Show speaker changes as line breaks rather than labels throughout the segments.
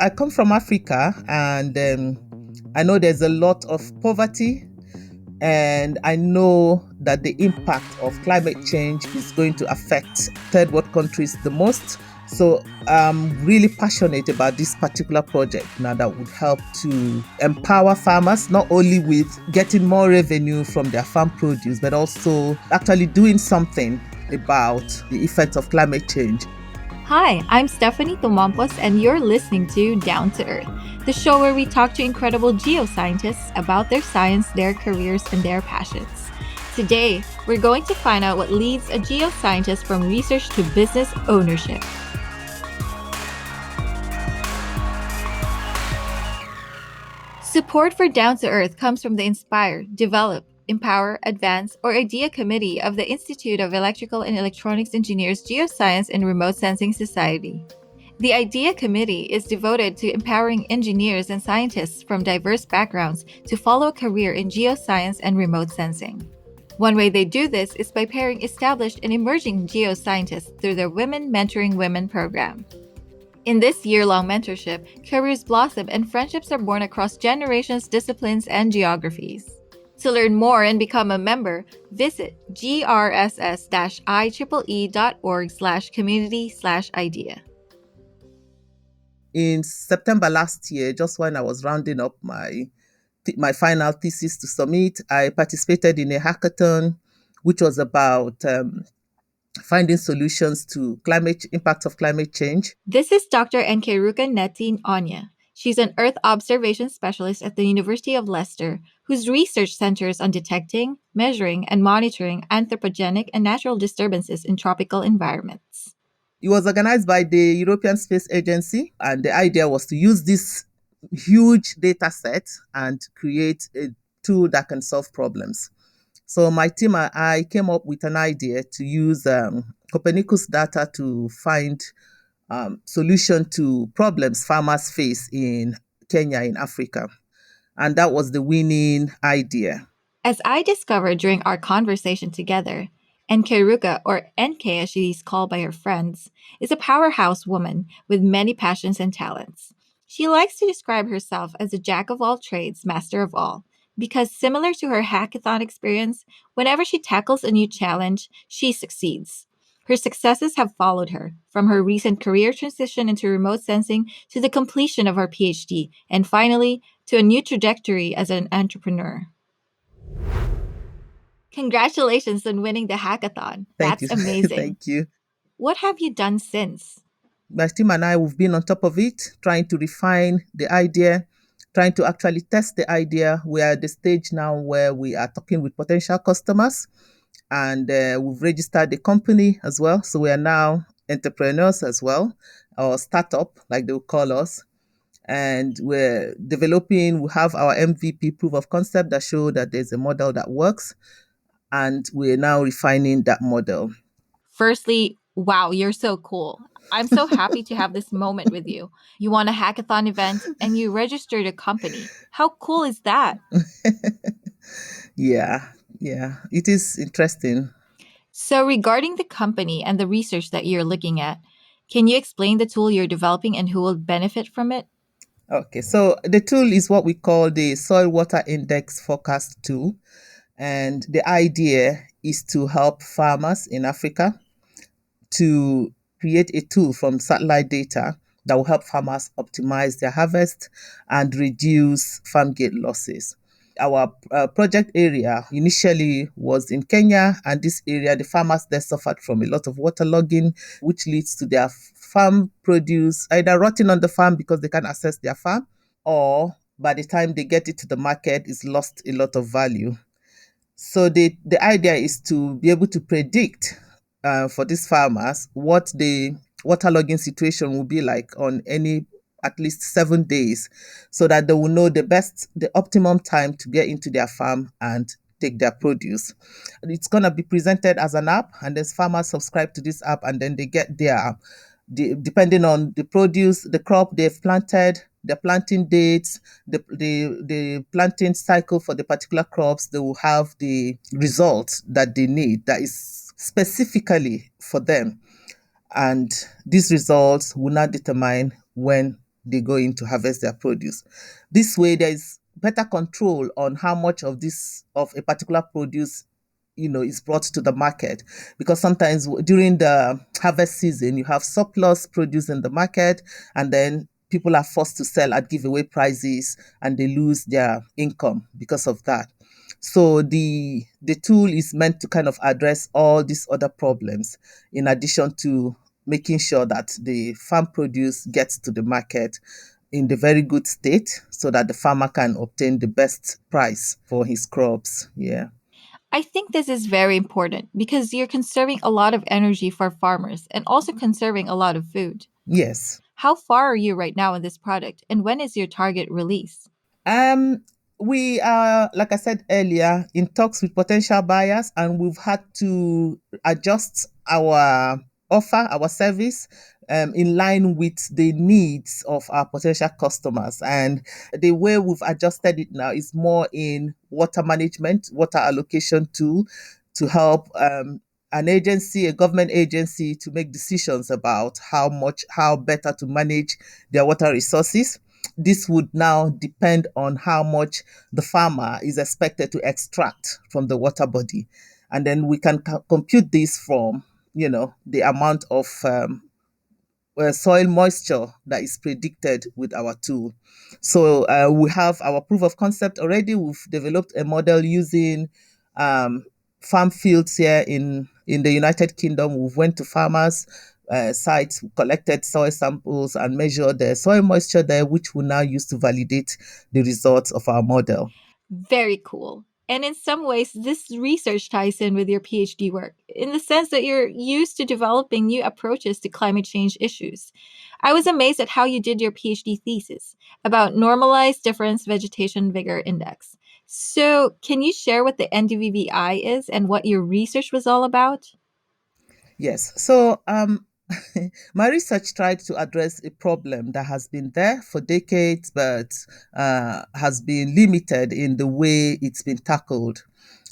I come from Africa, and I know there's a lot of poverty, and I know that the impact of climate change is going to affect third world countries the most. So I'm really passionate about this particular project now that would help to empower farmers, not only with getting more revenue from their farm produce, but also actually doing something about the effects of climate change.
Hi, I'm Stephanie Tomampos, and you're listening to Down to Earth, the show where we talk to incredible geoscientists about their science, their careers, and their passions. Today, we're going to find out what leads a geoscientist from research to business ownership. Support for Down to Earth comes from the Inspire, Develop, Empower, Advance, or IDEA Committee of the Institute of Electrical and Electronics Engineers Geoscience and Remote Sensing Society. The IDEA Committee is devoted to empowering engineers and scientists from diverse backgrounds to follow a career in geoscience and remote sensing. One way they do this is by pairing established and emerging geoscientists through their Women Mentoring Women program. In this year-long mentorship, careers blossom and friendships are born across generations, disciplines, and geographies. To learn more and become a member, visit grss-ieee.org/community/idea.
In September last year, just when I was rounding up my final thesis to submit, I participated in a hackathon, which was about finding solutions to impact of climate change.
This is Dr. Nkeiruka N, Onyia. She's an Earth observation specialist at the University of Leicester, whose research centers on detecting, measuring, and monitoring anthropogenic and natural disturbances in tropical environments.
It was organized by the European Space Agency, and the idea was to use this huge data set and create a tool that can solve problems. So my team and I came up with an idea to use Copernicus data to find solution to problems farmers face in Kenya, in Africa. And that was the winning idea.
As I discovered during our conversation together, Nkeiruka, or NK as she's called by her friends, is a powerhouse woman with many passions and talents. She likes to describe herself as a jack of all trades, master of all, because similar to her hackathon experience, whenever she tackles a new challenge, she succeeds. Her successes have followed her, from her recent career transition into remote sensing to the completion of her PhD, and finally, to a new trajectory as an entrepreneur. Congratulations on winning the hackathon.
Thank
That's
you.
amazing.
Thank you.
What have you done since?
My team and I, we've been on top of it, trying to refine the idea, trying to actually test the idea. We are at the stage now where we are talking with potential customers, and we've registered the company as well. So we are now entrepreneurs as well, or startup, like they will call us. And we're developing, we have our MVP, proof of concept, that show that there's a model that works. And we're now refining that model.
Firstly, wow, you're so cool. I'm so happy to have this moment with you. You won a hackathon event and you registered a company. How cool is that?
Yeah, it is interesting.
So, regarding the company and the research that you're looking at, can you explain the tool you're developing and who will benefit from it?
Okay, so the tool is what we call the Soil Water Index Forecast tool. And the idea is to help farmers in Africa to create a tool from satellite data that will help farmers optimize their harvest and reduce farm gate losses. Our project area initially was in Kenya, and this area, the farmers there suffered from a lot of waterlogging, which leads to their farm produce either rotting on the farm because they can't access their farm, or by the time they get it to the market, it's lost a lot of value. So the idea is to be able to predict for these farmers what the waterlogging situation will be like on any at least 7 days, so that they will know the optimum time to get into their farm and take their produce. It's going to be presented as an app, and then farmers subscribe to this app, and then they get depending on the produce, the crop they've planted, the planting dates, the planting cycle for the particular crops, they will have the results that they need that is specifically for them. And these results will not determine when they go in to harvest their produce. This way, there is better control on how much of this of a particular produce is brought to the market, because sometimes during the harvest season you have surplus produce in the market, and then people are forced to sell at giveaway prices and they lose their income because of that. So the tool is meant to kind of address all these other problems, in addition to making sure that the farm produce gets to the market in the very good state, so that the farmer can obtain the best price for his crops. Yeah.
I think this is very important because you're conserving a lot of energy for farmers and also conserving a lot of food.
Yes.
How far are you right now in this product, and when is your target release?
Um, we are, like I said earlier, in talks with potential buyers, and we've had to adjust our offer, our service, in line with the needs of our potential customers. And the way we've adjusted it now is more in water management, water allocation tool, to help an agency, a government agency, to make decisions about how better to manage their water resources. This would now depend on how much the farmer is expected to extract from the water body. And then we can compute this from, the amount of soil moisture that is predicted with our tool. So we have our proof of concept already. We've developed a model using farm fields here in the United Kingdom. We've went to farmers sites, collected soil samples, and measured the soil moisture there, which we now use to validate the results of our model.
Very cool. And in some ways, this research ties in with your PhD work in the sense that you're used to developing new approaches to climate change issues. I was amazed at how you did your PhD thesis about normalized difference vegetation vigor index. So, can you share what the NDVVI is and what your research was all about?
Yes. So, my research tried to address a problem that has been there for decades, but has been limited in the way it's been tackled.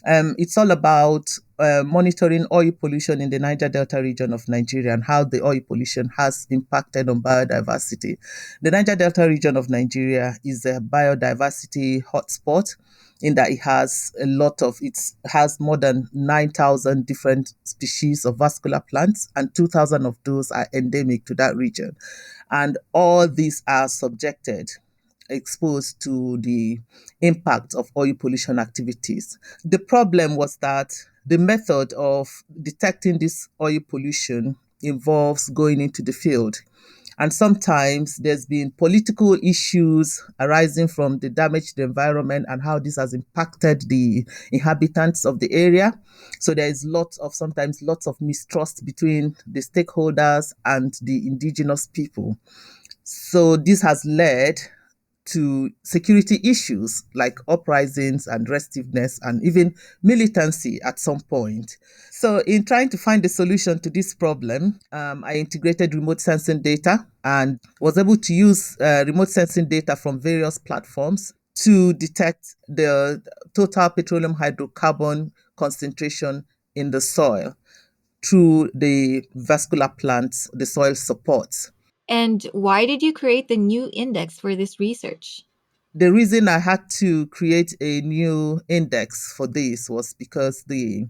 It's all about monitoring oil pollution in the Niger Delta region of Nigeria, and how the oil pollution has impacted on biodiversity. The Niger Delta region of Nigeria is a biodiversity hotspot, in that it has more than 9,000 different species of vascular plants, and 2,000 of those are endemic to that region. And all these are exposed to the impact of oil pollution activities. The problem was that the method of detecting this oil pollution involves going into the field. And sometimes there's been political issues arising from the damage to the environment and how this has impacted the inhabitants of the area. So there is sometimes lots of mistrust between the stakeholders and the indigenous people. So this has led to security issues like uprisings and restiveness, and even militancy at some point. So, in trying to find a solution to this problem, I integrated remote sensing data and was able to use remote sensing data from various platforms to detect the total petroleum hydrocarbon concentration in the soil through the vascular plants the soil supports.
And why did you create the new index for this research?
The reason I had to create a new index for this was because the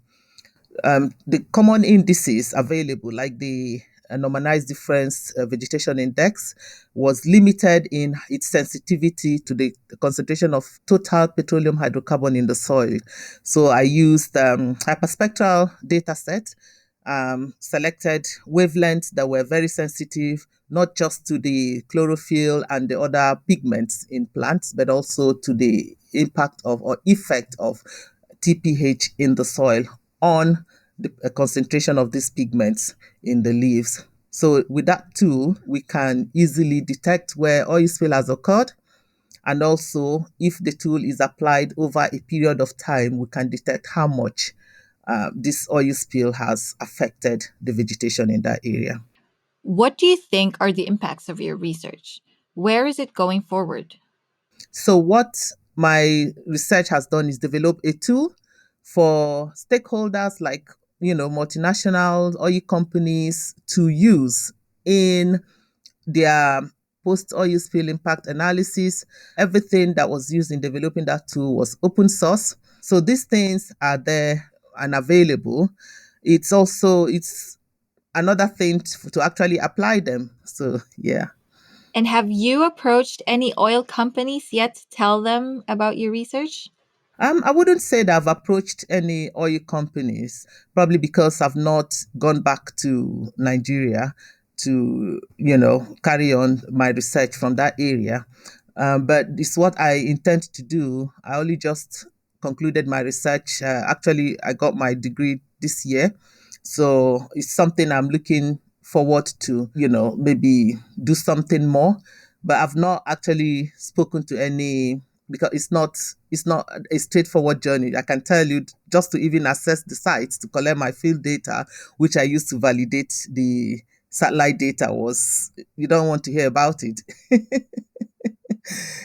common indices available, like the normalized difference vegetation index, was limited in its sensitivity to the concentration of total petroleum hydrocarbon in the soil. So I used hyperspectral data set, selected wavelengths that were very sensitive, not just to the chlorophyll and the other pigments in plants, but also to the impact of or effect of TPH in the soil on the concentration of these pigments in the leaves. So with that tool, we can easily detect where oil spill has occurred. And also, if the tool is applied over a period of time, we can detect how much this oil spill has affected the vegetation in that area.
What do you think are the impacts of your research? Where is it going forward?
So, what my research has done is develop a tool for stakeholders like multinational oil companies to use in their post oil spill impact analysis. Everything that was used in developing that tool was open source. So these things are there and available. It's another thing to actually apply them. So yeah.
And have you approached any oil companies yet to tell them about your research?
I wouldn't say that I've approached any oil companies, probably because I've not gone back to Nigeria to, carry on my research from that area. But it's what I intend to do. I only just concluded my research. Actually, I got my degree this year. So it's something I'm looking forward to, maybe do something more. But I've not actually spoken to any, because it's not a straightforward journey. I can tell you, just to even access the sites to collect my field data, which I used to validate the satellite data, was, you don't want to hear about it.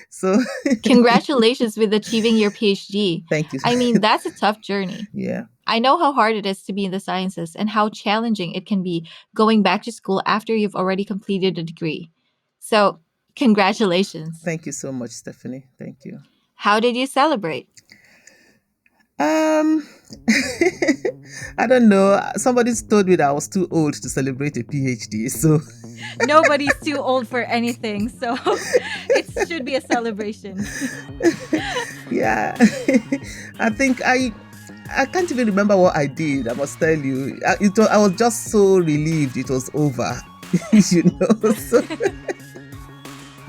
So
Congratulations with achieving your PhD.
thank you.
I mean, that's a tough journey.
Yeah,
I know how hard it is to be in the sciences and how challenging it can be going back to school after you've already completed a degree. So, congratulations.
thank you so much, Stephanie. Thank you.
How did you celebrate?
um I don't know. Somebody told me that I was too old to celebrate a PhD. So
Nobody's too old for anything, so it should be a celebration.
yeah, I think I can't even remember what I did. I must tell you, I was just so relieved it was over. So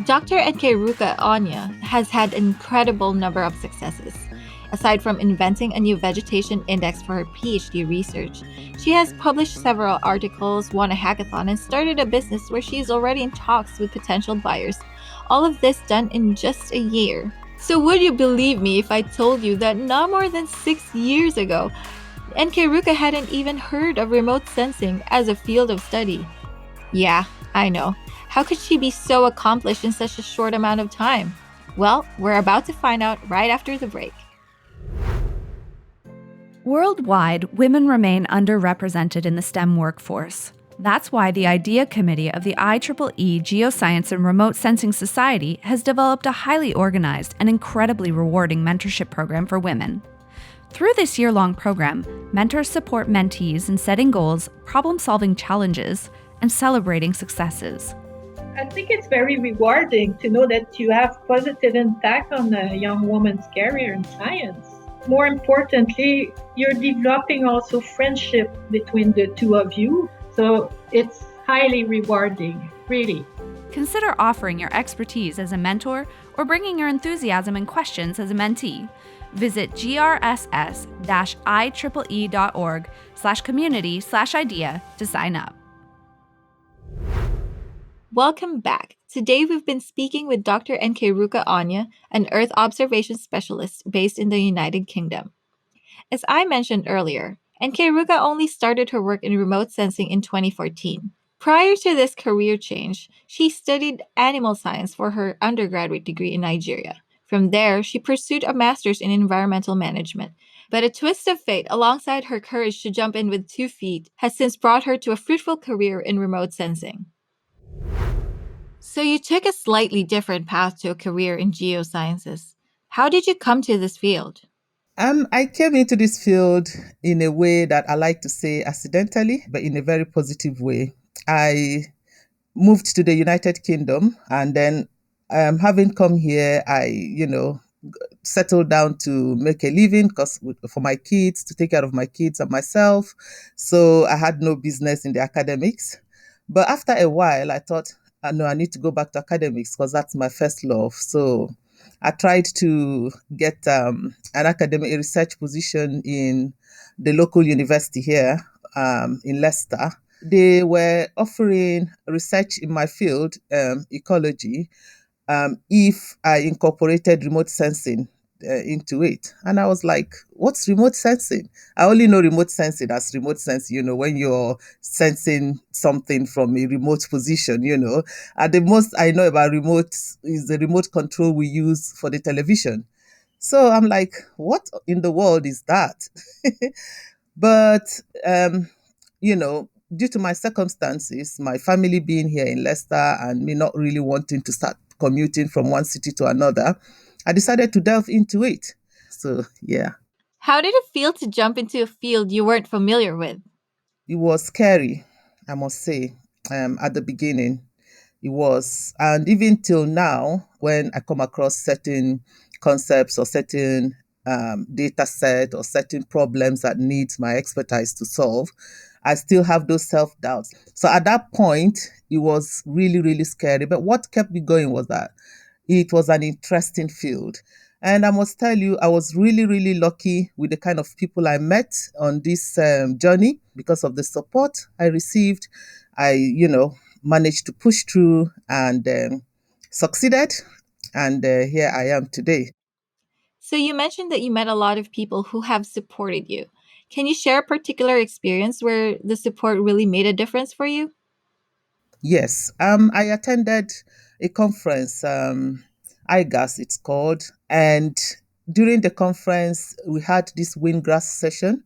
Dr. Nkeiruka Onyia has had an incredible number of successes. Aside from inventing a new vegetation index for her PhD research, she has published several articles, won a hackathon, and started a business where she is already in talks with potential buyers. All of this done in just a year. So would you believe me if I told you that not more than 6 years ago, Nkeiruka hadn't even heard of remote sensing as a field of study? Yeah, I know. How could she be so accomplished in such a short amount of time? Well, we're about to find out right after the break.
Worldwide, women remain underrepresented in the STEM workforce. That's why the IDEA Committee of the IEEE Geoscience and Remote Sensing Society has developed a highly organized and incredibly rewarding mentorship program for women. Through this year-long program, mentors support mentees in setting goals, problem-solving challenges, and celebrating successes.
I think it's very rewarding to know that you have positive impact on a young woman's career in science. More importantly, you're developing also friendship between the two of you. So it's highly rewarding, really.
Consider offering your expertise as a mentor or bringing your enthusiasm and questions as a mentee. Visit grss-ieee.org/community/idea to sign up.
Welcome back. Today we've been speaking with Dr. Nkeiruka Onyia, an Earth observation specialist based in the United Kingdom. As I mentioned earlier, Nkeiruka only started her work in remote sensing in 2014. Prior to this career change, she studied animal science for her undergraduate degree in Nigeria. From there, she pursued a master's in environmental management. But a twist of fate, alongside her courage to jump in with 2 feet, has since brought her to a fruitful career in remote sensing. So you took a slightly different path to a career in geosciences. How did you come to this field?
I came into this field in a way that I like to say accidentally, but in a very positive way. I moved to the United Kingdom, and then having come here, I, settled down to make a living, because for my kids, to take care of my kids and myself. So I had no business in the academics. But after a while, I thought, no, I need to go back to academics because that's my first love. So I tried to get an academic research position in the local university here in Leicester. They were offering research in my field, ecology, if I incorporated remote sensing into it. And I was like, what's remote sensing? I only know remote sensing as remote sensing, when you're sensing something from a remote position, And the most I know about remote is the remote control we use for the television. So I'm like, what in the world is that? But, due to my circumstances, my family being here in Leicester and me not really wanting to start commuting from one city to another, I decided to delve into it. So, yeah,
How did it feel to jump into a field you weren't familiar with?
it was scary, I must say, at the beginning. It was. And even till now, when I come across certain concepts or certain data set or certain problems that needs my expertise to solve, I still have those self doubts. So at that point, it was really, really scary. But what kept me going was that it was an interesting field. And I must tell you, I was really, really lucky with the kind of people I met on this journey because of the support I received. I managed to push through and succeeded. And here I am today.
So, you mentioned that you met a lot of people who have supported you. Can you share a particular experience where the support really made a difference for you?
Yes, I attended a conference, IGAS it's called, and during the conference we had this Windgrass session.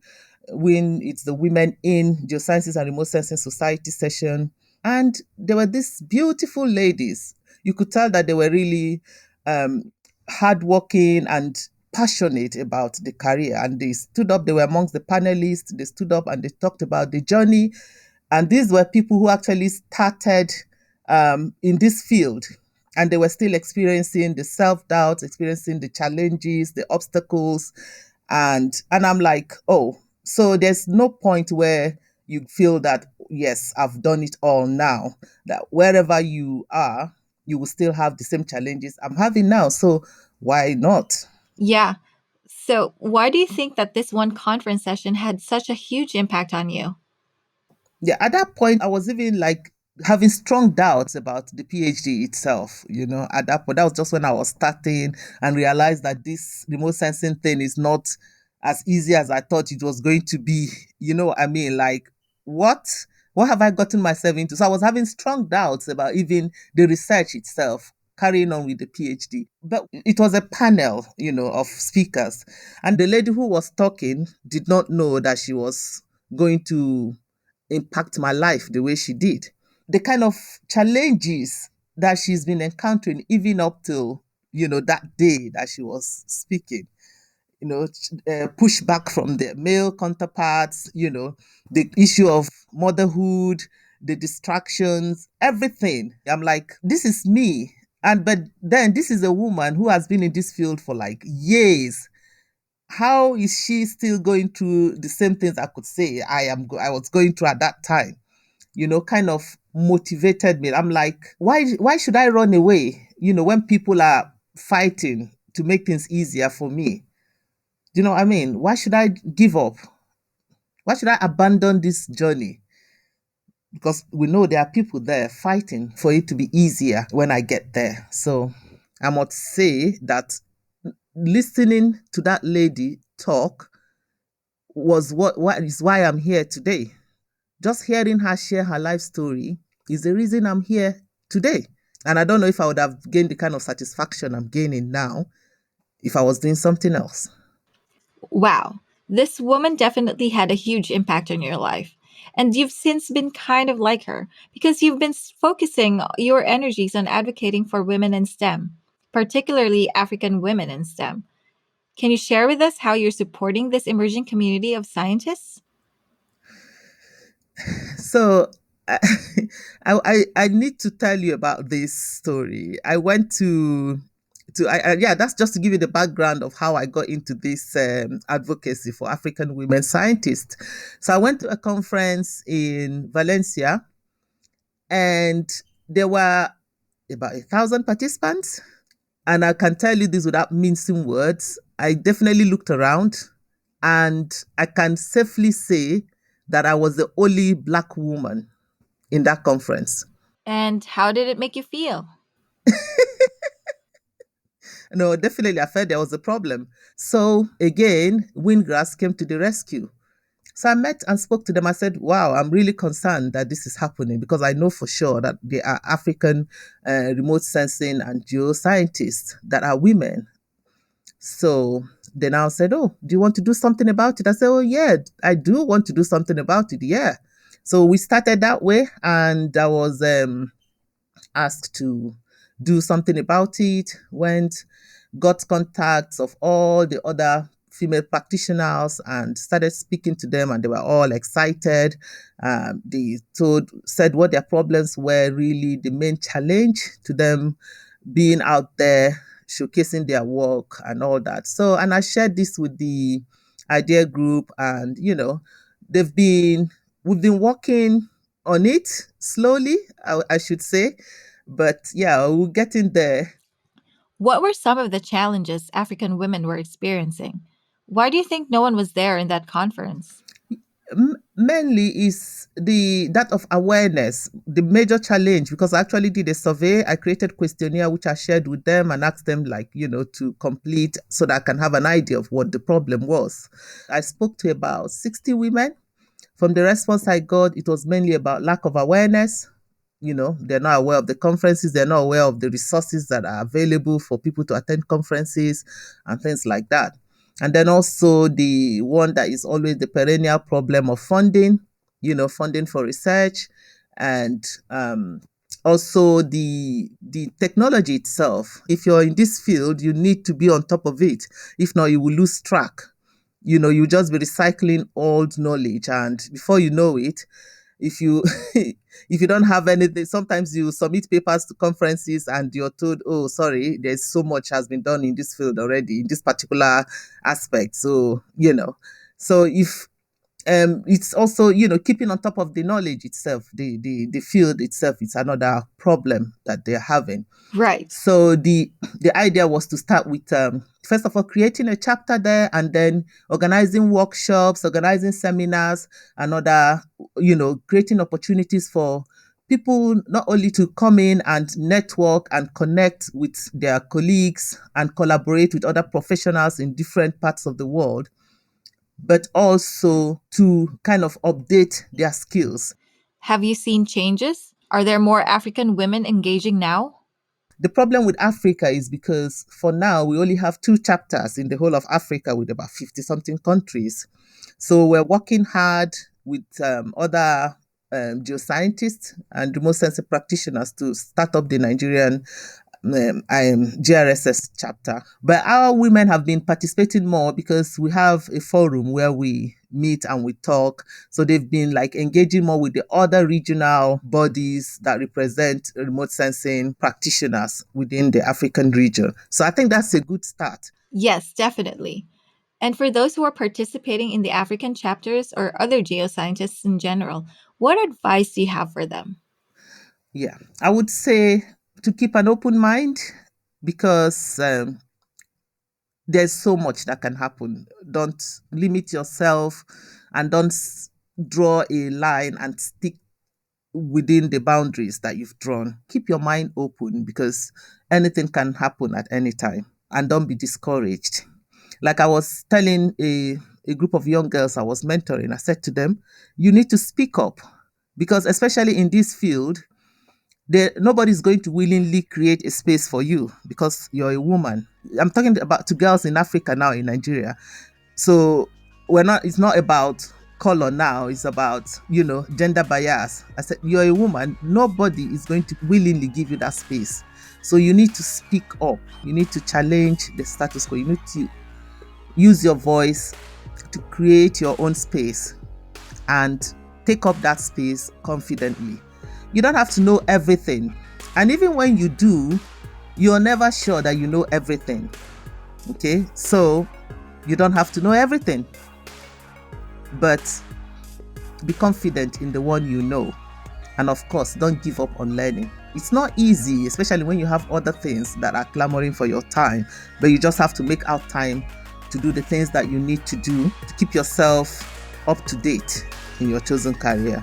It's the Women in Geosciences and Remote Sensing Society session, and there were these beautiful ladies. You could tell that they were really hardworking and passionate about the career, and they stood up. They were amongst the panelists. They stood up and they talked about the journey, and these were people who actually started in this field, and they were still experiencing the self doubt, experiencing the challenges, the obstacles. And I'm like, oh, so there's no point where you feel that, yes, I've done it all now, that wherever you are, you will still have the same challenges I'm having now. So why not?
Yeah. So, why do you think that this one conference session had such a huge impact on you?
Yeah, at that point, I was even like having strong doubts about the PhD itself. At that point, that was just when I was starting and realized that this remote sensing thing is not as easy as I thought it was going to be. You know what I mean? Like, what? What have I gotten myself into? So I was having strong doubts about even the research itself, carrying on with the PhD. But it was a panel, of speakers. And the lady who was talking did not know that she was going to impact my life the way she did. The kind of challenges that she's been encountering, even up till, that day that she was speaking, pushback from their male counterparts, the issue of motherhood, the distractions, everything. I'm like, this is me. But then this is a woman who has been in this field for like years. How is she still going through the same things I could say I was going through at that time? Kind of motivated me. I'm like, why should I run away? When people are fighting to make things easier for me. Do you know what I mean? Why should I give up? Why should I abandon this journey? Because we know there are people there fighting for it to be easier when I get there. So I must say that listening to that lady talk was what is why I'm here today. Just hearing her share her life story is the reason I'm here today. And I don't know if I would have gained the kind of satisfaction I'm gaining now if I was doing something else.
Wow. This woman definitely had a huge impact on your life. And you've since been kind of like her because you've been focusing your energies on advocating for women in STEM, particularly African women in STEM. Can you share with us how you're supporting this emerging community of scientists?
So I, I need to tell you about this story. I went yeah, that's just to give you the background of how I got into this advocacy for African women scientists. So I went to a conference in Valencia, and there were about 1,000 participants. And I can tell you this without mincing words. I definitely looked around, and I can safely say that I was the only Black woman in that conference.
And how did it make you feel?
No, definitely, I felt there was a problem. So again, Windgrass came to the rescue. So I met and spoke to them. I said, wow, I'm really concerned that this is happening because I know for sure that there are African remote sensing and geoscientists that are women. So they now said, oh, do you want to do something about it? I said, oh, yeah, I do want to do something about it. Yeah. So we started that way, and I was asked to do something about it. Went, got contacts of all the other female practitioners and started speaking to them, and they were all excited. They said what their problems were, really the main challenge to them being out there showcasing their work and all that. So, and I shared this with the idea group, and they've been we've been working on it slowly, I should say, but yeah, we're getting there.
What were some of the challenges African women were experiencing? Why do you think no one was there in that conference?
Mainly is the that of awareness, the major challenge, because I actually did a survey. I created questionnaire which I shared with them and asked them, like, to complete so that I can have an idea of what the problem was. I spoke to about 60 women. From the response I got, it was mainly about lack of awareness. They're not aware of the conferences, they're not aware of the resources that are available for people to attend conferences and things like that. And then also the one that is always the perennial problem of funding, funding for research, and also the technology itself. If you're in this field, you need to be on top of it. If not, you will lose track. You just be recycling old knowledge, and before you know it, if you if you don't have anything, sometimes you submit papers to conferences and you're told, oh, sorry, there's so much has been done in this field already in this particular aspect. So so if it's also, keeping on top of the knowledge itself, the field itself, it's another problem that they're having.
Right.
So the idea was to start with, first of all, creating a chapter there, and then organizing workshops, organizing seminars, and other, creating opportunities for people not only to come in and network and connect with their colleagues and collaborate with other professionals in different parts of the world, but also to kind of update their skills.
Have you seen changes? Are there more African women engaging now?
The problem with Africa is because for now we only have 2 chapters in the whole of Africa with about 50 something countries. So we're working hard with other geoscientists and remote sensing practitioners to start up the Nigerian GRSS chapter. But our women have been participating more because we have a forum where we meet and we talk. So they've been like engaging more with the other regional bodies that represent remote sensing practitioners within the African region. So I think that's a good start.
Yes, definitely. And for those who are participating in the African chapters or other geoscientists in general, what advice do you have for them?
Yeah, I would say to keep an open mind, because there's so much that can happen. Don't limit yourself, and don't draw a line and stick within the boundaries that you've drawn. Keep your mind open, because anything can happen at any time, and don't be discouraged. Like I was telling a group of young girls I was mentoring, I said to them, you need to speak up, because especially in this field, nobody's going to willingly create a space for you because you're a woman. I'm talking about to girls in Africa now, in Nigeria. So it's not about color now, it's about, gender bias. I said, you're a woman, nobody is going to willingly give you that space. So you need to speak up. You need to challenge the status quo. You need to use your voice to create your own space and take up that space confidently. You don't have to know everything. And even when you do, you're never sure that you know everything. Okay? So you don't have to know everything. But be confident in the one you know. And of course, don't give up on learning. It's not easy, especially when you have other things that are clamoring for your time. But you just have to make out time to do the things that you need to do to keep yourself up to date in your chosen career.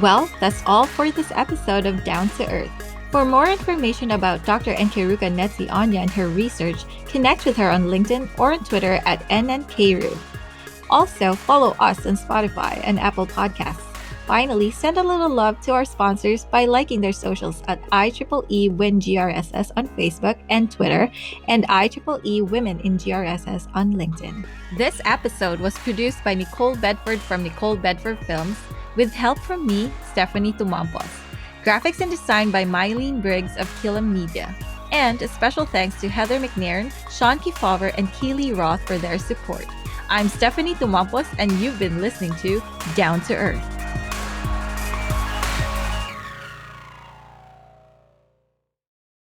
Well, that's all for this episode of Down to Earth. For more information about Dr. Nkeiruka N Onyia and her research, connect with her on LinkedIn or on Twitter at NNKeiru. Also, follow us on Spotify and Apple Podcasts. Finally, send a little love to our sponsors by liking their socials at IEEE Win GRSS on Facebook and Twitter, and IEEE Women in GRSS on LinkedIn. This episode was produced by Nicole Bedford from Nicole Bedford Films, with help from me, Stephanie Tumampos. Graphics and design by Mylene Briggs of Killam Media. And a special thanks to Heather McNairn, Sean Kefauver, and Keely Roth for their support. I'm Stephanie Tumampos, and you've been listening to Down to Earth.